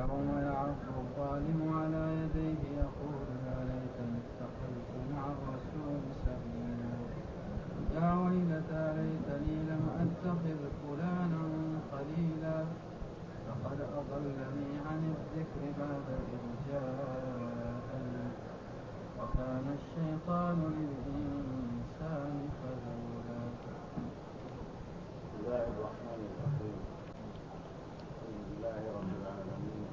ويوم يعض الظالم على يديه يقول يا ليتني اتخذت مع الرسول سبيلا يا ويلتى ليتني لم أتخذ فلانا خليلا لقد أضلني عن الذكر بعد إذ جاءني وكان الشيطان للإنسان خذولا. بسم الله الرحمن الرحيم. الحمد لله رب العالمين،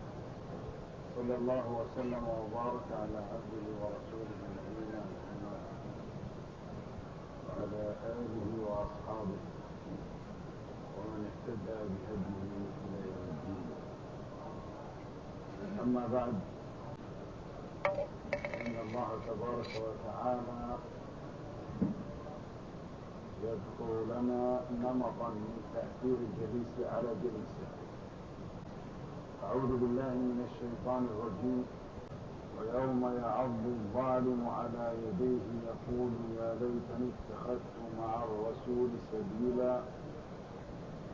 صلى الله وسلم وبارك على عبده ورسوله نبينا محمد وعلى آله وأصحابه ومن اهتدى بهديه إلى يوم الدين. أما بعد، إن الله تبارك وتعالى يذكر لنا نمطا من تأثير الجليس على جليسه. أعوذ بالله من الشيطان الرجيم. ويوم يعض الظالم على يديه يقول يا ليتني اتخذت مع الرسول سبيلا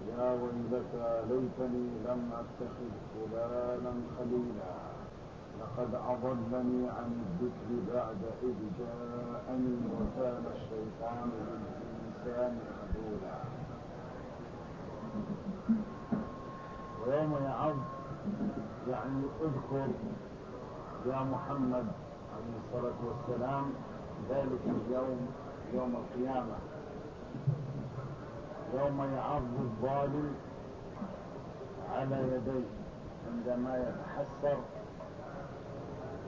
يا ويلتى ليتني لم أتخذ فلانا خليلا لقد أضلني عن الذكر بعد إذ جاءني وكان الشيطان للإنسان خذولا. ويوم يعض يعني اذكر يا محمد عليه الصلاة والسلام ذلك اليوم، يوم القيامة، يوم يعض الظالم على يديه عندما يتحسر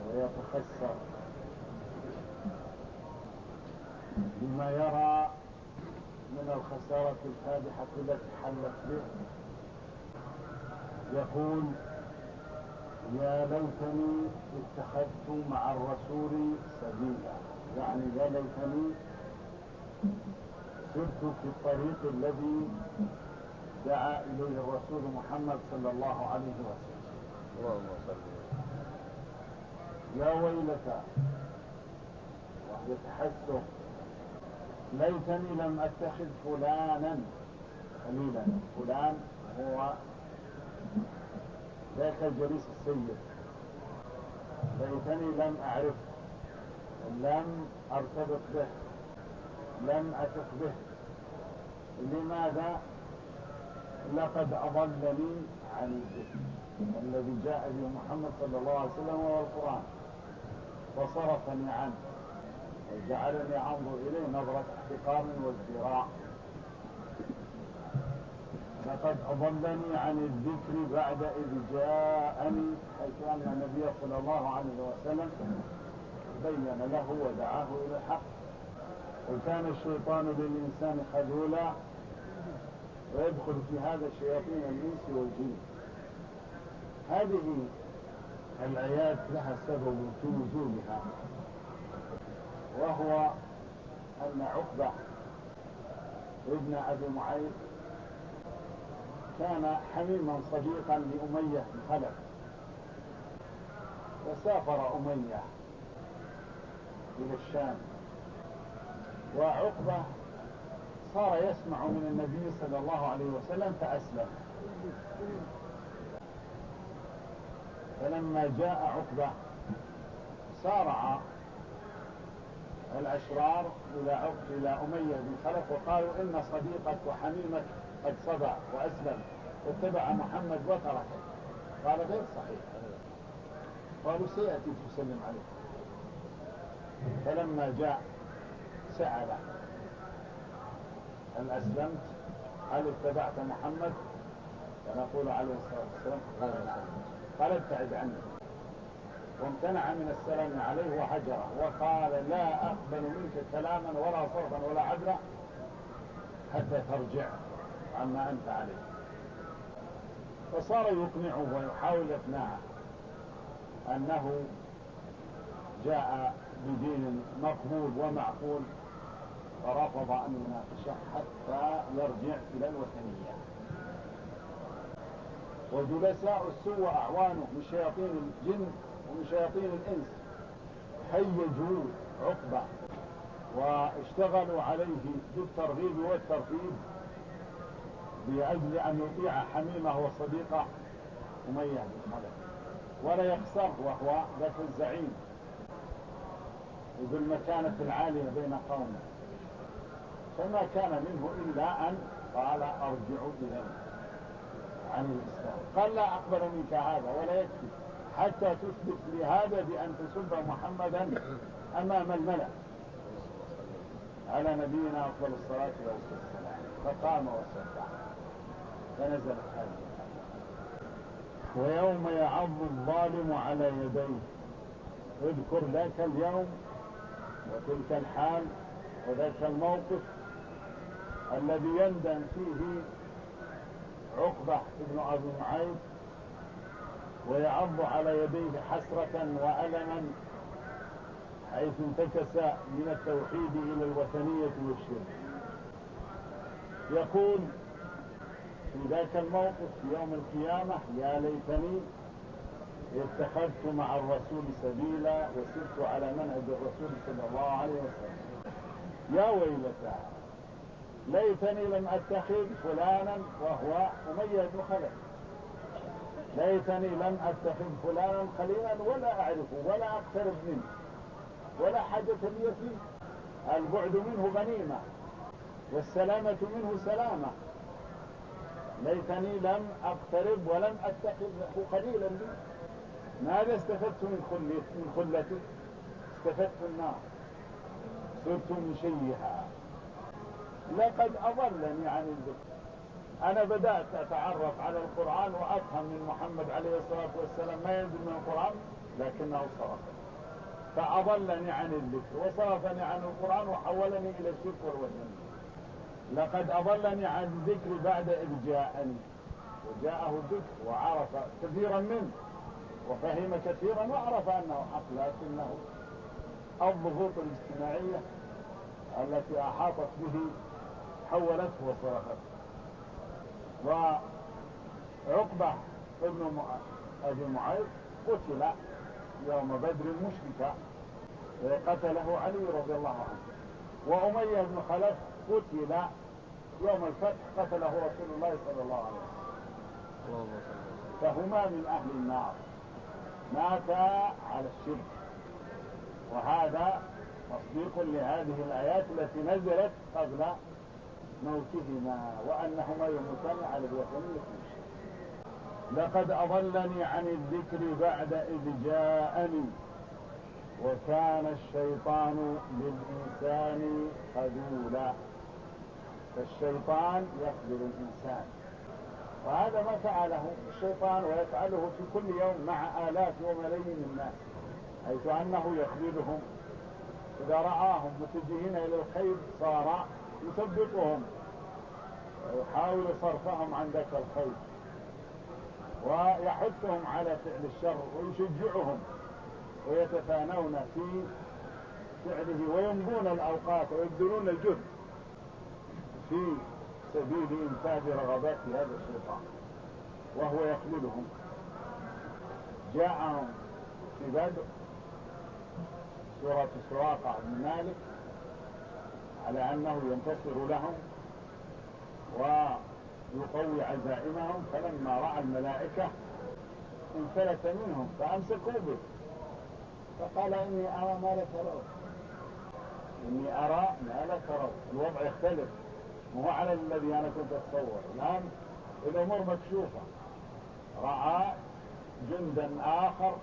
ويتخسر بما يرى من الخسارة الفادحة التي حلت به. يقول يا ليتني اتخذت مع الرسول سبيلا، يعني يا ليتني سرت في الطريق الذي دعا إليه الرسول محمد صلى الله عليه وسلم. اللهم صل وسلم. يا ويلتى يتحسر ليتني لم أتخذ فلانا خليلا. فلان هو ذاك الجليس السيء. ليتني لم أعرف، لم أرتبط به، لم أثق به. لماذا؟ لقد أضلني عن الذكر الذي جاء به محمد صلى الله عليه وسلم وهو القرآن، وصرفني عنه وجعلني أنظر إليه نظرة احتقار وازدراء. لقد أضلني عن الذكر بعد إذ جاءني، حيث أن النبي صلى الله عليه وسلم بين له ودعاه إلى الحق. وكان الشيطان للإنسان خذولا، ويدخل في هذا شياطين الإنس والجن. هذه الآيات لها سبب في نزولها، وهو أن عقبة ابن أبي معيط كان حميما صديقا لأمية بن خلف، وسافر أمية إلى الشام، وعقبة صار يسمع من النبي صلى الله عليه وسلم فأسلم. فلما جاء عقبة سارع الأشرار إلى أمية بن خلف وقالوا إن صديقك وحميمك قد صدع وأسلم واتبع محمد وتركه. قال غير صحيح. قالوا سيأتي تسلم عليه. فلما جاء سأل هل أسلمت؟ هل اتبعت محمد؟ فنقول عليه الصلاة والسلام قال ابتعد عني، وامتنع من السلام عليه وحجره وقال لا أقبل منك كلاما ولا صوتا ولا عدلا حتى ترجع عما أنت عليه. فصار يقنعه ويحاول إقناعه أنه جاء بدين مقبول ومعقول، فرفض أن يناقشه حتى يرجع إلى الوثنية. وجلساء السوء وأعوانه من شياطين الجن ومن شياطين الإنس هيجوا عقبة واشتغلوا عليه بالترغيب والترهيب بأجل أن يطيع حميمه وصديقه أمية بن خلف. ولا يخسر، وهو ذاك الزعيم وبالمكانة العالية بين قومه، فما كان منه إلا أن قال أرجعوا إليه عن الإسلام. قال لا أقبل منك هذا، ولا يكفي حتى تثبت لي هذا بأن تسب محمدا أمام الملأ على نبينا أفضل الصلاة والسلام. فقام وسبح فنزلت هذه الآية: ويوم يعض الظالم على يديه. اذكر ذاك اليوم وتلك الحال وذاك الموقف الذي يندم فيه عقبة ابن أبي معيط ويعض على يديه حسرة وألما، حيث انتكس من التوحيد إلى الوثنية والشرك. يقول في ذاك الموقف في يوم القيامة: يا ليتني اتخذت مع الرسول سبيلا وسرت على منهج الرسول صلى الله عليه وسلم. يا ويلتى ليتني لم أتخذ فلانا وهو أمية بن خلف، ليتني لم أتخذ فلانا خليلا ولا أعرفه ولا أقترب منه ولا حاجة لي فيه. البعد منه غنيمة والسلامة منه سلامة. ليتني لم أقترب ولم أتخذه خليلا لي. ماذا استفدت من خلته؟ استفدت النار، صرت مشيها. لقد أضلني عن الذكر. أنا بدأت أتعرف على القرآن وأفهم من محمد عليه الصلاة والسلام ما ينزل من القرآن، لكنه صرفني فأضلني عن الذكر وصرفني عن القرآن وحولني إلى الشرك والوثنية. لقد أضلني عن الذكر بعد إذ جاءني. وجاءه الذكر وعرف كثيرا منه وفهم كثيرا وعرف أنه حق، لكنه الضغوط الاجتماعية التي أحاطت به حولته وصرفته. وعقبة ابن أبي معيط قتل يوم بدر مشركا قتله علي رضي الله عنه. وأمية بن خلف قتل يوم الفتح قتله رسول الله صلى الله عليه وسلم. فهما من أهل النار، ماتا على الشرك. وهذا تصديق لهذه الآيات التي نزلت قبل موتهما وأنهما يموتان على الوثنية. لقد أضلني عن الذكر بعد إذ جاءني وكان الشيطان للإنسان خذولا. فالشيطان يخذل الإنسان، وهذا ما فعله الشيطان ويفعله في كل يوم مع آلاف وملايين من الناس، حيث أنه يخذلهم. إذا رآهم متجهين إلى الخير صار يثبطهم ويحاول صرفهم عن ذاك الخير ويحثهم على فعل الشر ويشجعهم ويتفانون في فعله ويمضون الأوقات ويبذلون الجهد في سبيل إنفاذ رغبات هذا الشيطان وهو يخذلهم. جاءهم في بدر سورة سراقة بن مالك على أنه ينتصر لهم ويقوي عزائمهم، فلما رأى الملائكة انفلت منهم فأمسكوا به فقال: إني أرى ما لا ترون، إني أرى ما لا ترون. الوضع يختلف، وهو على الذي أنا كنت أتصور. الآن الأمور مكشوفة. رأى جندا آخر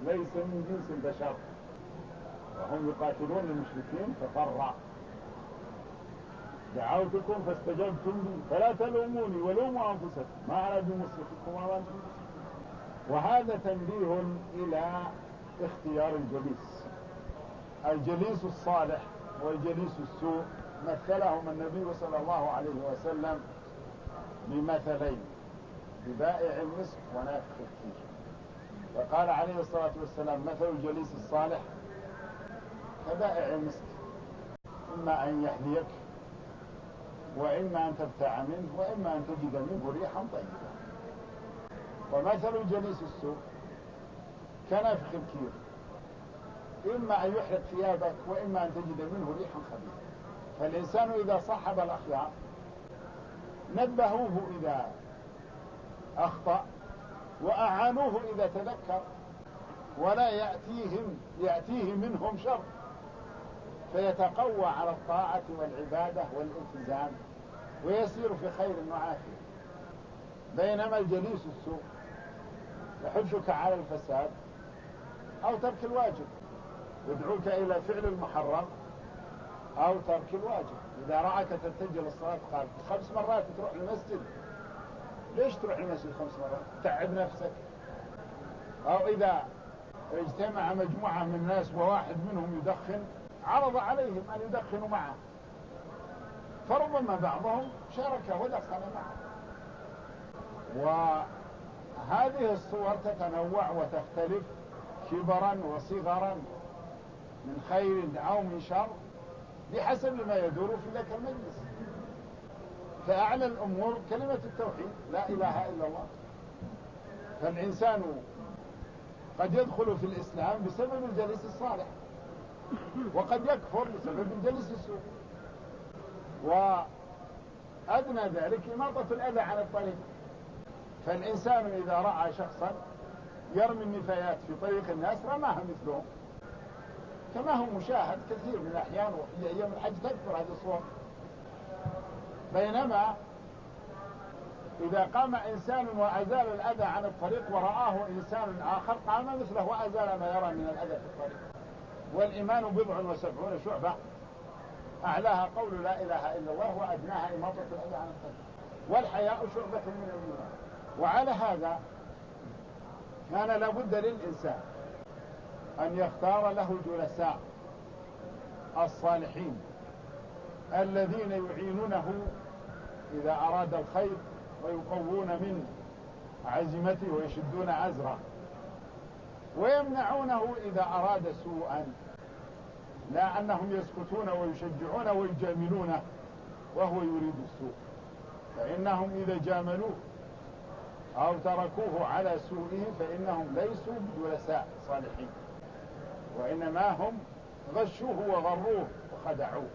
ليس من جنس البشر وهم يقاتلون المشركين ففر. دعوتكم فاستجبتم لي فلا تلوموني ولوموا أنفسكم ما أنا بمصرخكم وما أنتم بمصرخي. وهذا تنبيه إلى اختيار الجليس الصالح والجليس السوء. مثلهم النبي صلى الله عليه وسلم بمثلين: ببائع المسك ونافخ الكير. فقال عليه الصلاة والسلام: مثل الجليس الصالح كبائع المسك، إما أن يحذيك وإما أن تبتاع منه وإما أن تجد منه ريحا طيبة. ومثل الجليس السوء كنافخ الكير، إما أن يحرق ثيابك وإما أن تجد منه ريحا خبيثة. فالإنسان إذا صحب الأخيار نبهوه إذا أخطأ وأعانوه إذا تذكر، ولا يأتيه منهم شر، فيتقوى على الطاعة والعبادة والالتزام ويسير في خير وعافية. بينما الجليس السوء يحثك على الفساد أو ترك الواجب، يدعوك إلى فعل المحرم أو ترك الواجب. إذا رأك تتجه للصلاة قال 5 مرات تروح المسجد، ليش تروح المسجد 5 مرات؟ تعب نفسك. أو إذا اجتمع مجموعة من الناس وواحد منهم يدخن، عرض عليهم أن يدخنوا معه، فربما بعضهم شارك ودخن معه. وهذه الصور تتنوع وتختلف كبرا وصغرا، من خير أو من شر، بحسب ما يدور في ذاك المجلس. فأعلى الأمور كلمة التوحيد، لا إله إلا الله. فالإنسان قد يدخل في الإسلام بسبب الجليس الصالح، وقد يكفر بسبب الجليس السوء. وأدنى ذلك إماطة الأذى عن الطريق. فالإنسان إذا رأى شخصا يرمي النفايات في طريق الناس رماها مثلهم، كما هو مشاهد كثير من الأحيان، وفي أيام الحج تكثر هذه الصور. بينما إذا قام إنسان وأزال الأذى عن الطريق ورآه إنسان آخر قام مثله وأزال ما يرى من الأذى في الطريق. والإيمان 70 شعبة، أعلاها قول لا إله إلا الله، وأدناها إماطة الأذى عن الطريق. والحياء شعبة من الإيمان. وعلى هذا كان لابد للإنسان أن يختار له جلساء الصالحين الذين يعينونه إذا أراد الخير، ويقوون من عزيمته ويشدون عزره، ويمنعونه إذا أراد سوءا، لا أنهم يسكتون ويشجعون ويجاملونه وهو يريد السوء. فإنهم إذا جاملوه أو تركوه على سوءه فإنهم ليسوا بجلساء صالحين، وإنما هم غشوه وغروه وخدعوه.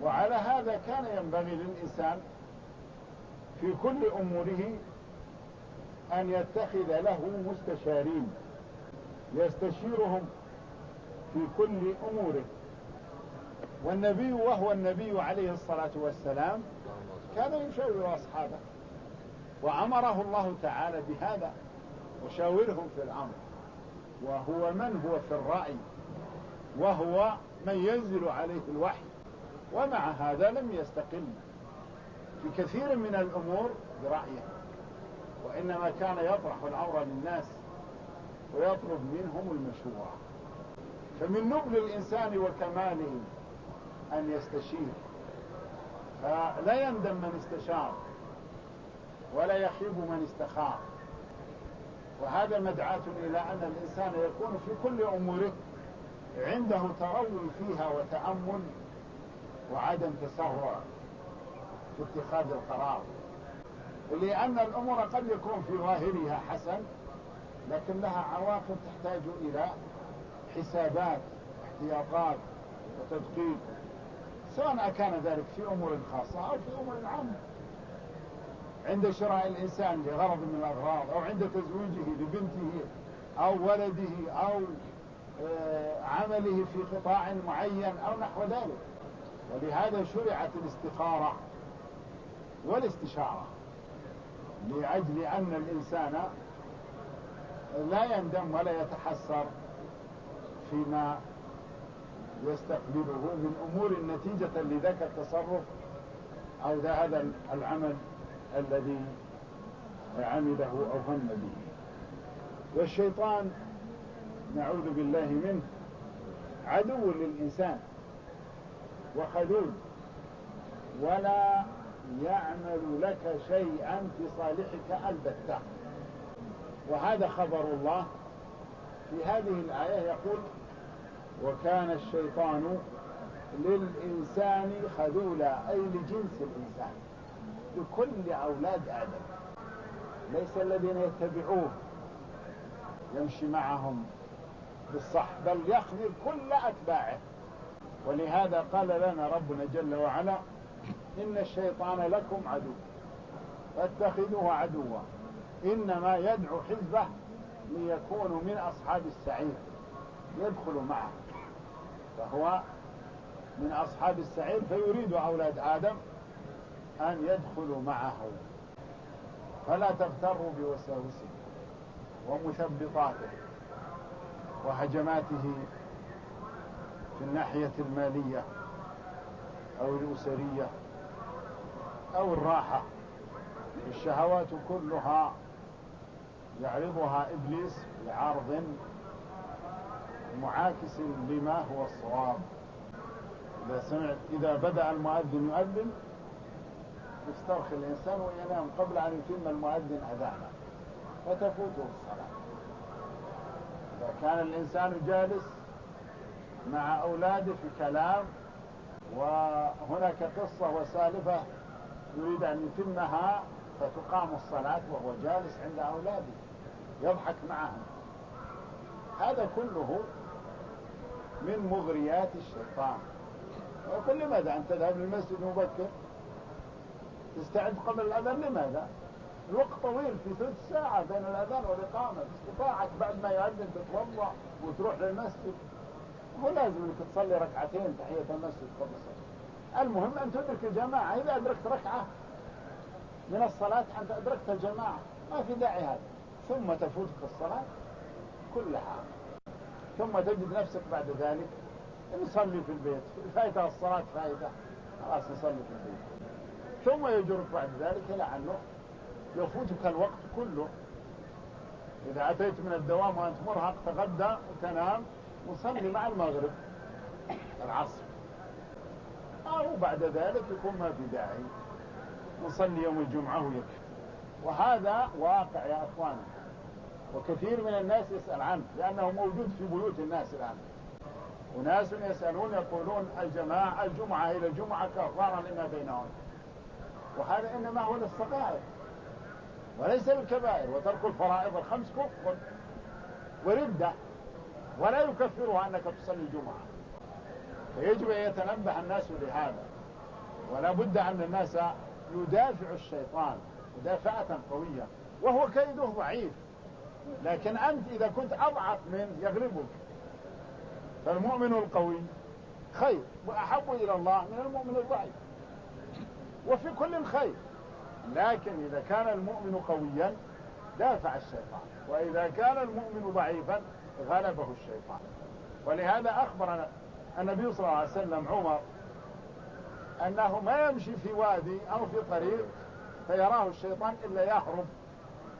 وعلى هذا كان ينبغي للإنسان في كل أموره أن يتخذ له مستشارين يستشيرهم في كل أموره. والنبي وهو النبي عليه الصلاة والسلام كان يشاور أصحابه، وأمره الله تعالى بهذا: وشاورهم في الأمر. وهو من هو في الرأي، وهو من ينزل عليه الوحي، ومع هذا لم يستقل في كثير من الأمور برأيه، وإنما كان يطرح الأمر للناس ويطلب منهم المشورة. فمن نبل الإنسان وكماله أن يستشير، فلا يندم من استشار ولا يخيب من استخار. وهذا مدعاة إلى أن الإنسان يكون في كل أموره عنده تروي فيها وتأمل وعدم تسرع في اتخاذ القرار، لأن الأمور قد يكون في ظاهرها حسن، لكن لها عواقب تحتاج إلى حسابات واحتياطات وتدقيق، سواء كان ذلك في أمور خاصة أو في أمور عامة. عند شراء الإنسان لغرض من الأغراض، أو عند تزويجه لبنته أو ولده، أو عمله في قطاع معين أو نحو ذلك. ولهذا شرعت الاستخارة والاستشارة، لأجل أن الإنسان لا يندم ولا يتحسر فيما يستقبله من أمور نتيجة لذاك التصرف أو هذا العمل الذي عمله أو هم به. والشيطان نعوذ بالله منه عدو للإنسان وخذول، ولا يعمل لك شيئا في صالحك البتة. وهذا خبر الله في هذه الآية، يقول: وكان الشيطان للإنسان خذولا، أي لجنس الإنسان، لكل أولاد آدم، ليس الذين يتبعوه يمشي معهم بالصح، بل يخذل كل أتباعه. ولهذا قال لنا ربنا جل وعلا: إن الشيطان لكم عدو فاتخذوه عدوا إنما يدعو حزبه ليكونوا من أصحاب السعير يدخلوا معه، فهو من أصحاب السعير، فيريد أولاد آدم أن يدخلوا معه. فلا تغتروا بوساوسه ومثبطاته وهجماته في الناحية المالية أو الأسرية أو الراحة. الشهوات كلها يعرضها إبليس بعرض معاكس لما هو الصواب. إذا بدأ المؤذن يؤذن يسترخي الإنسان وينام قبل أن يتم المؤذن أذانه فتفوته الصلاة. إذا كان الإنسان جالس مع أولاده في كلام وهناك قصة وسالفة يريد أن يتمها فتقام الصلاة وهو جالس عند أولاده يضحك معهم، هذا كله من مغريات الشيطان. ويقول لماذا أن تذهب للمسجد مبكر تستعد قبل الأذان؟ لماذا؟ الوقت طويل، في ثلث ساعة بين الأذان والإقامة، استطاعت بعد ما يؤذن تتوضأ وتروح للمسجد. هو لازم أنك تصلي ركعتين تحية المسجد قبل الصلاة. المهم أن تدرك الجماعة. إذا أدركت ركعة من الصلاة أنت أدركت الجماعة، ما في داعي هذا. ثم تفوتك الصلاة كلها، ثم تجد نفسك بعد ذلك نصلي في البيت، فايتها الصلاة فايتة، خلاص نصلي في البيت. ثم يجرك بعد ذلك إلى أنه يفوتك الوقت كله. إذا أتيت من الدوام وأنت مرهق تغدى وتنام وصلي مع المغرب العصر، أو بعد ذلك يكون ما في داعي نصلي يوم الجمعة ويكفي. وهذا واقع يا أخوان، وكثير من الناس يسأل عنه لأنه موجود في بيوت الناس الآن. وناس يسألون يقولون الجمعة إلى الجمعة كفارا لما بينهم، وهذا إنما هو للصغائر وليس للكبائر. وترك الفرائض الخمس كفر وردة ولا يكفرها أنك تصلي الجمعة. فيجب أن يتنبه الناس لهذا، ولا بد أن الناس يدافع الشيطان مدافعة قوية، وهو كيده ضعيف، لكن أنت إذا كنت أضعف منه يغلبك. فالمؤمن القوي خير وأحب إلى الله من المؤمن الضعيف، وفي كل خير. لكن إذا كان المؤمن قويا دافع الشيطان، وإذا كان المؤمن ضعيفا غلبه الشيطان. ولهذا أخبر النبي صلى الله عليه وسلم عمر أنه ما يمشي في وادي أو في طريق فيراه الشيطان إلا يهرب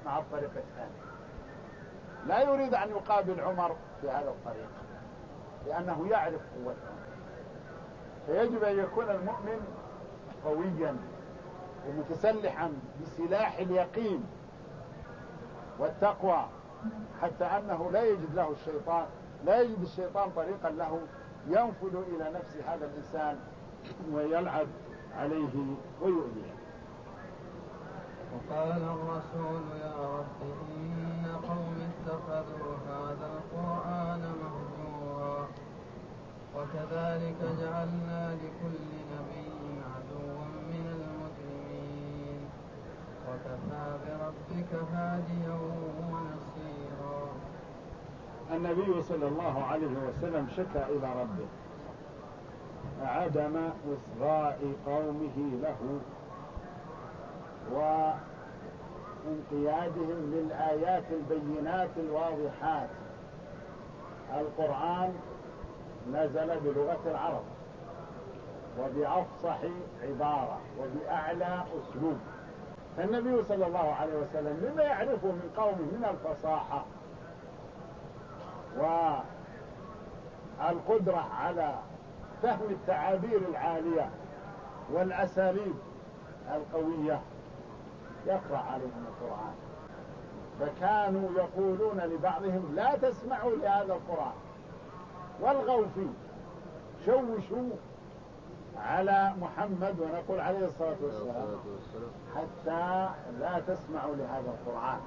مع الطريق الثاني. لا يريد أن يقابل عمر في هذا الطريق لأنه يعرف قوته. فيجب أن يكون المؤمن قويا ومتسلحا بسلاح اليقين والتقوى، حتى أنه لا يجد الشيطان طريقا له ينفذ إلى نفس هذا الإنسان ويلعب عليه ويؤذيه. وقال الرسول يا رب إن قوم اتخذوا هذا القرآن مهجورا وكذلك جعلنا لكل نبي عدوا من المجرمين وكفى بربك هاديا ونصيرا. النبي صلى الله عليه وسلم شكى إلى ربه عدم إصغاء قومه له وانقيادهم للآيات البينات الواضحات. القرآن نزل بلغة العرب وبأفصح عبارة وبأعلى أسلوب، فالنبي صلى الله عليه وسلم لما يعرفه من قومه من الفصاحة والقدرة على فهم التعابير العالية والأساليب القوية يقرأ عليهم القرآن. فكانوا يقولون لبعضهم لا تسمعوا لهذا القرآن والغوا فيه، شوشوا على محمد ونقول عليه الصلاة والسلام حتى لا تسمعوا لهذا القرآن،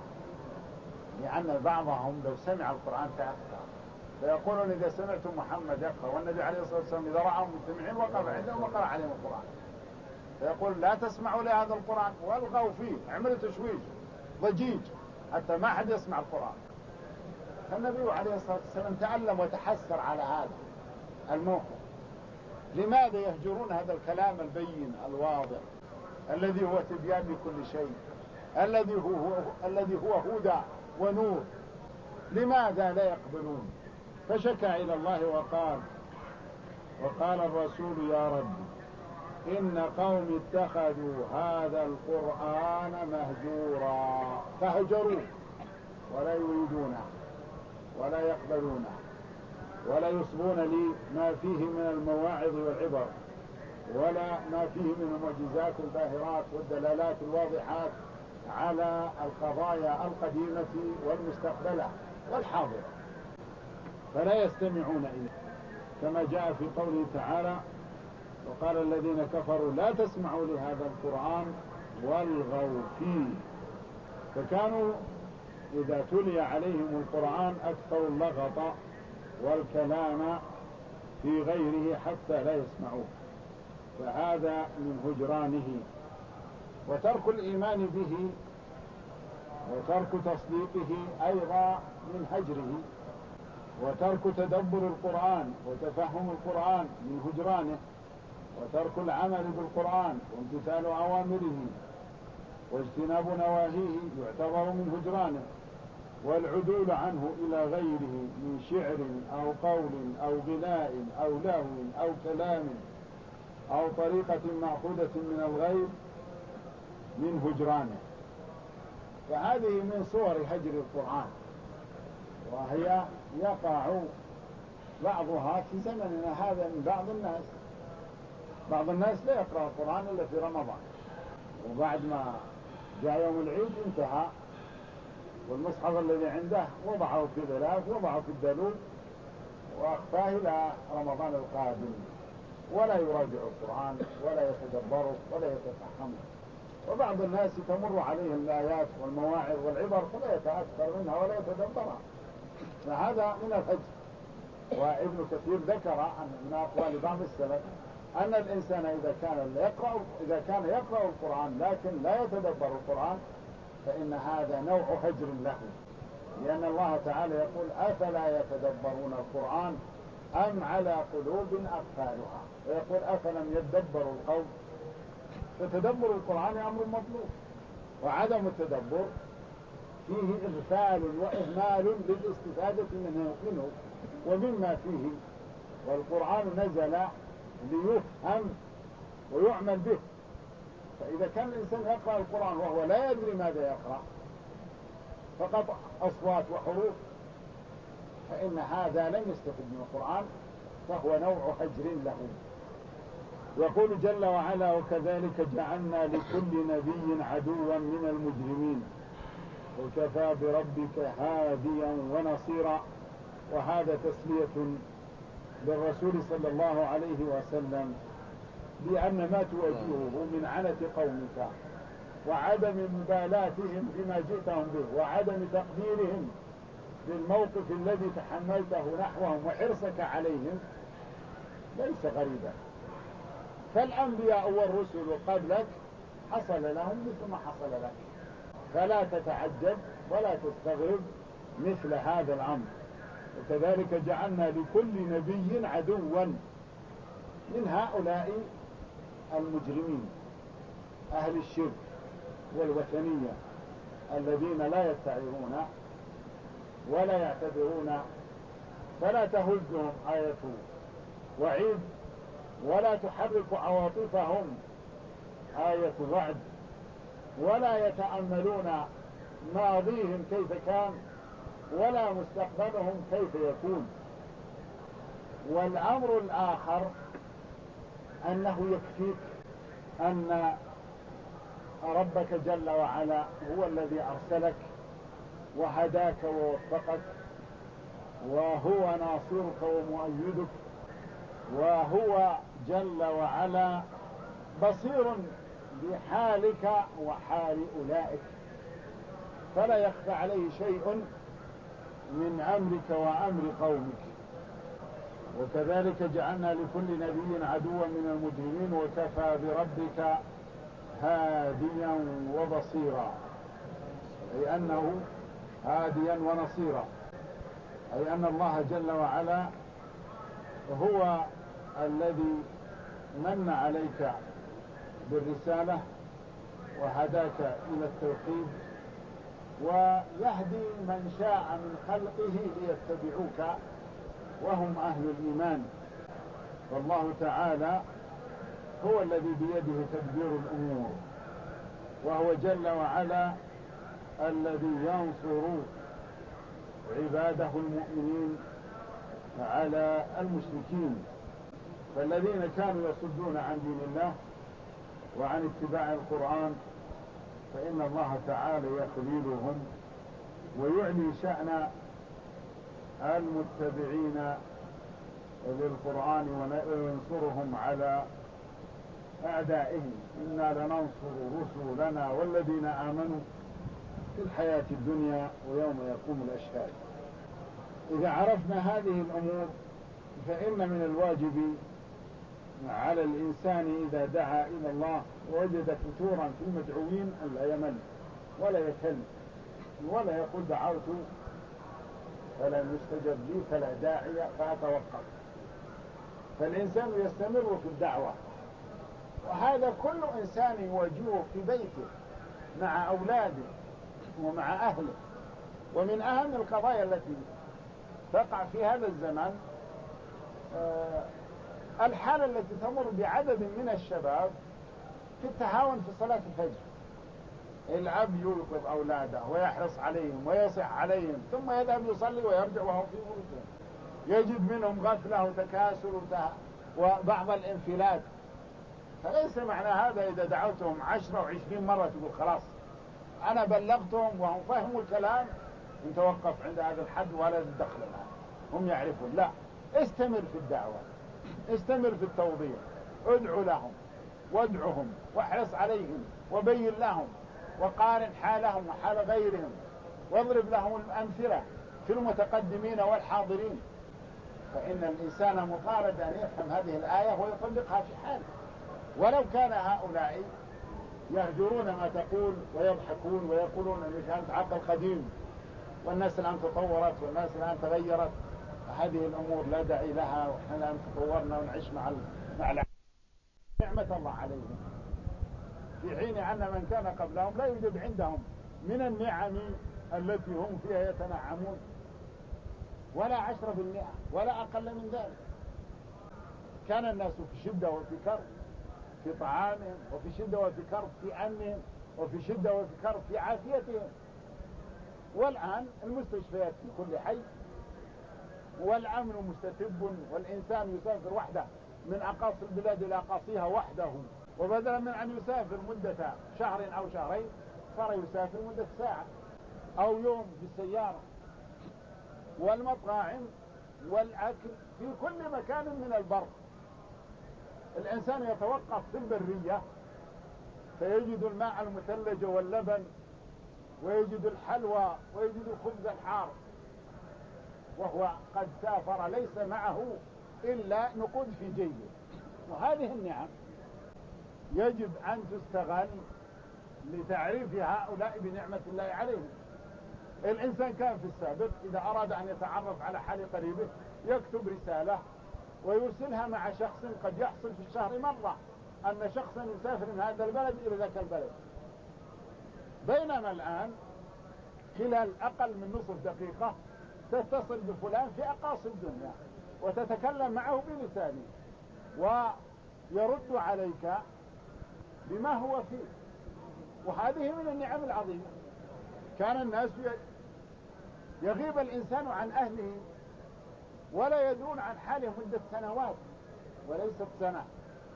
لأن بعضهم لو سمع القرآن تأثر، فيقولون إذا سمعتم محمد يقرأ والنبي عليه الصلاة والسلام إذا رأهم مستمعين وقف عندهم وقرأ عليهم القرآن، فيقول لا تسمعوا لهذا القرآن والغوا فيه، عملوا تشويش ضجيج حتى ما حد يسمع القرآن. فالنبي عليه الصلاة والسلام تعلم وتحسر على هذا الموقف. لماذا يهجرون هذا الكلام البين الواضح الذي هو تبيان لكل شيء، الذي هو هدى ونور؟ لماذا لا يقبلون؟ فشكى إلى الله وقال الرسول يا رب إن قوم اتخذوا هذا القرآن مهجورا، فهجروه ولا يريدونه ولا يقبلونه ولا يصغون لي ما فيه من المواعظ والعبر ولا ما فيه من المعجزات الباهرات والدلالات الواضحات على القضايا القديمة والمستقبلة والحاضرة، فلا يستمعون إليه. كما جاء في قوله تعالى وقال الذين كفروا لا تسمعوا لهذا القرآن والغوا فيه. فكانوا إذا تلي عليهم القرآن أكثروا اللغط والكلام في غيره حتى لا يسمعوه، فهذا من هجرانه. وترك الإيمان به وترك تصديقه أيضا من هجره، وترك تدبر القرآن وتفهم القرآن من هجرانه، وترك العمل بالقرآن وامتثال أوامره واجتناب نواهيه يعتبر من هجرانه، والعدول عنه إلى غيره من شعر أو قول أو غناء أو لهو أو كلام أو طريقة مأخوذة من الغير من هجرانه. فهذه من صور هجر القرآن، وهي يقع بعضها في زمننا هذا من بعض الناس لا يقرأ القرآن إلا في رمضان، وبعد ما جاء يوم العيد انتهى، والمصحف الذي عنده وضعه في غلاف وضعه في الدلول وأخفاه إلى رمضان القادم، ولا يراجع القرآن ولا يتدبره ولا يتفهمه. وبعض الناس تمر عليه الآيات والمواعظ والعبر فلا يتأثر منها ولا يتدبرها، فهذا من الهجر. وابن كثير ذكر من أقوال بعض السلف أن الإنسان إذا كان يقرأ القرآن لكن لا يتدبر القرآن فإن هذا نوع هجر له، لأن الله تعالى يقول أفلا يتدبرون القرآن أم على قلوب أقفالها، ويقول أفلم يدبروا القول. فتدبر القرآن أمر مطلوب، وعدم التدبر فيه إغفال وإهمال للاستفادة منه ومما فيه. والقرآن نزل ليفهم ويعمل به، فإذا كان الإنسان يقرأ القرآن وهو لا يدري ماذا يقرأ فقط أصوات وحروف فإن هذا لم يستفد من القرآن، فهو نوع هجر له. يقول جل وعلا وكذلك جعلنا لكل نبي عدوا من المجرمين وكفى بربك هاديا ونصيرا. وهذا تسلية للرسول صلى الله عليه وسلم بأن ما تواجهه من عنة قومك وعدم مبالاتهم بما جئتهم به وعدم تقديرهم للموقف الذي تحملته نحوهم وحرصك عليهم ليس غريبا. فالأنبياء والرسل قبلك حصل لهم مثل ما حصل لك، فلا تتعجب ولا تستغرب مثل هذا الأمر. وكذلك جعلنا لكل نبي عدوا من هؤلاء المجرمين أهل الشرك والوثنية الذين لا يستعيرون ولا يعتبرون، فلا تهزهم آية وعيد ولا تحرك عواطفهم آية وعد، ولا يتأملون ماضيهم كيف كان ولا مستقبلهم كيف يكون. والأمر الآخر أنه يكفيك أن ربك جل وعلا هو الذي أرسلك وهداك ووفقك، وهو ناصرك ومؤيدك، وهو جل وعلا بصير بحالك وحال أولئك، فلا يخفى عليه شيء من أمرك وأمر قومك. وكذلك جعلنا لكل نبي عدوا من المجرمين وكفى بربك هاديا وبصيرا، أي أنه هاديا ونصيرا، أي أن الله جل وعلا هو الذي من عليك بالرسالة وهداك إلى التوحيد، ويهدي من شاء من خلقه ليتبعوك وهم أهل الإيمان. والله تعالى هو الذي بيده تدبير الأمور، وهو جل وعلا الذي ينصر عباده المؤمنين على المشركين. فالذين كانوا يصدون عن دين الله وعن اتباع القرآن فإن الله تعالى يخذلهم ويعلي شأن المتبعين للقرآن وينصرهم على أعدائهم. إنا لننصر رسلنا والذين آمنوا في الحياة الدنيا ويوم يقوم الأشهاد. إذا عرفنا هذه الأمور فإن من الواجب على الإنسان إذا دعا إلى الله ووجد فتورا في المدعوين أن لا يمل ولا يكل ولا يقول دعوت فلم يستجب لي فلا داعي فأتوقف. فالإنسان يستمر في الدعوة، وهذا كل إنسان يواجهه في بيته مع أولاده ومع أهله. ومن أهم القضايا التي تقع في هذا الزمن الحالة التي تمر بعدد من الشباب في التهاون في صلاة الفجر. الأب يوقظ أولاده ويحرص عليهم ويصح عليهم ثم يذهب يصلي ويرجع وهو في بيته. يجد منهم غفلة وتكاسل وبعض الانفلات. فليس معنى هذا إذا دعوتهم 10 و20 مرة تقول خلاص أنا بلغتهم وهم فهموا الكلام انت وقف عند هذا الحد ولا تدخل معهم، هم يعرفون. لا، استمر في الدعوة، استمر في التوضيح، ادعو لهم وادعهم واحرص عليهم وبين لهم وقارن حالهم وحال غيرهم واضرب لهم الأمثلة في المتقدمين والحاضرين. فإن الإنسان مطالب أن يفهم هذه الآية ويطبقها في حاله. ولو كان هؤلاء يهجرون ما تقول ويضحكون ويقولون أن كانت عقل قديم والناس الآن تطورت والناس الآن تغيرت، هذه الأمور لا داعي لها، وإحنا الآن تطورنا ونعيش مع نعمة الله عليهم، في حين أن من كان قبلهم لا يوجد عندهم من النعم التي هم فيها يتنعمون ولا 10% ولا أقل من ذلك. كان الناس في شدة وفي كرب في طعامهم، وفي شدة وفي كرب في أمنهم، وفي شدة وفي كرب في عافيتهم. والآن المستشفيات في كل حي والأمن مستتب، والإنسان يسافر وحده من أقاصي البلاد إلى أقاصيها وحده، وبدلا من أن يسافر مدة شهر أو شهرين صار يسافر مدة ساعة أو يوم بالسيارة. والمطاعم والأكل في كل مكان من البر. الإنسان يتوقف في البرية فيجد الماء المثلج واللبن ويجد الحلوى ويجد الخبز الحار، وهو قد سافر ليس معه إلا نقود في جيبه. وهذه النعم يجب أن تستغل لتعريف هؤلاء بنعمة الله عليهم. الإنسان كان في السابق إذا أراد أن يتعرف على حال قريبه يكتب رسالة ويرسلها مع شخص، قد يحصل في الشهر مرة أن شخصا يسافر من هذا البلد إلى ذاك البلد. بينما الآن خلال أقل من نصف دقيقة تتصل بفلان في أقاصي الدنيا وتتكلم معه بلسانه ويرد عليك بما هو فيه. وهذه من النعم العظيمة. كان الناس يغيب الإنسان عن أهله ولا يدرون عن حاله مدة سنوات وليست سنة،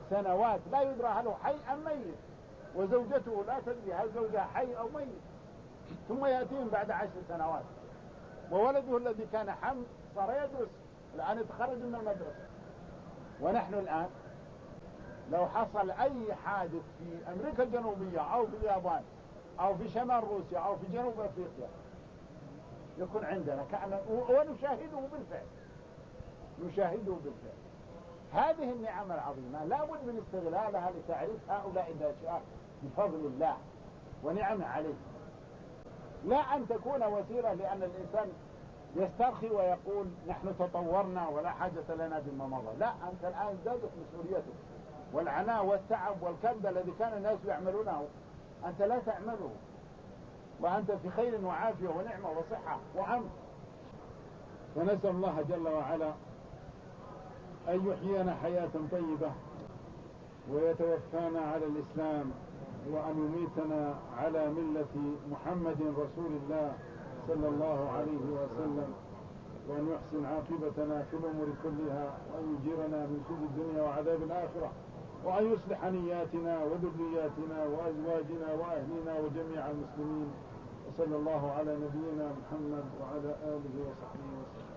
سنوات لا يدرى هل هو حي أم ميت، وزوجته لا تدري هل زوجها حي أو ميت. ثم يأتيهم بعد 10 سنوات وولده الذي كان حمل صار يدرس الآن يتخرج من المدرسة. ونحن الآن لو حصل أي حادث في أمريكا الجنوبية أو في اليابان أو في شمال روسيا أو في جنوب أفريقيا يكون عندنا كأن ونشاهده بالفعل، نشاهده بالفعل. هذه النعم العظيمة لا بد من استغلالها لتعريف هؤلاء الأشياء بفضل الله ونعمه عليه. لا أن تكون وسيلة لأن الإنسان يسترخي ويقول نحن تطورنا ولا حاجة لنا بما مضى. لا، أنت الآن زادت مسؤوليتك، والعناء والتعب والكبد الذي كان الناس يعملونه أنت لا تعمله، وأنت في خير وعافية ونعمة وصحة وأمن. فنسأل الله جل وعلا أن يحيينا حياة طيبة ويتوفانا على الإسلام، وأن يميتنا على ملة محمد رسول الله صلى الله عليه وسلم، وأن يحسن عاقبتنا في الأمور كلها، وأن يجيرنا من سوء الدنيا وعذاب الآخرة، وأن يصلح نياتنا وذرياتنا وأزواجنا وأهلنا وجميع المسلمين. وصلى الله على نبينا محمد وعلى آله وصحبه وسلم.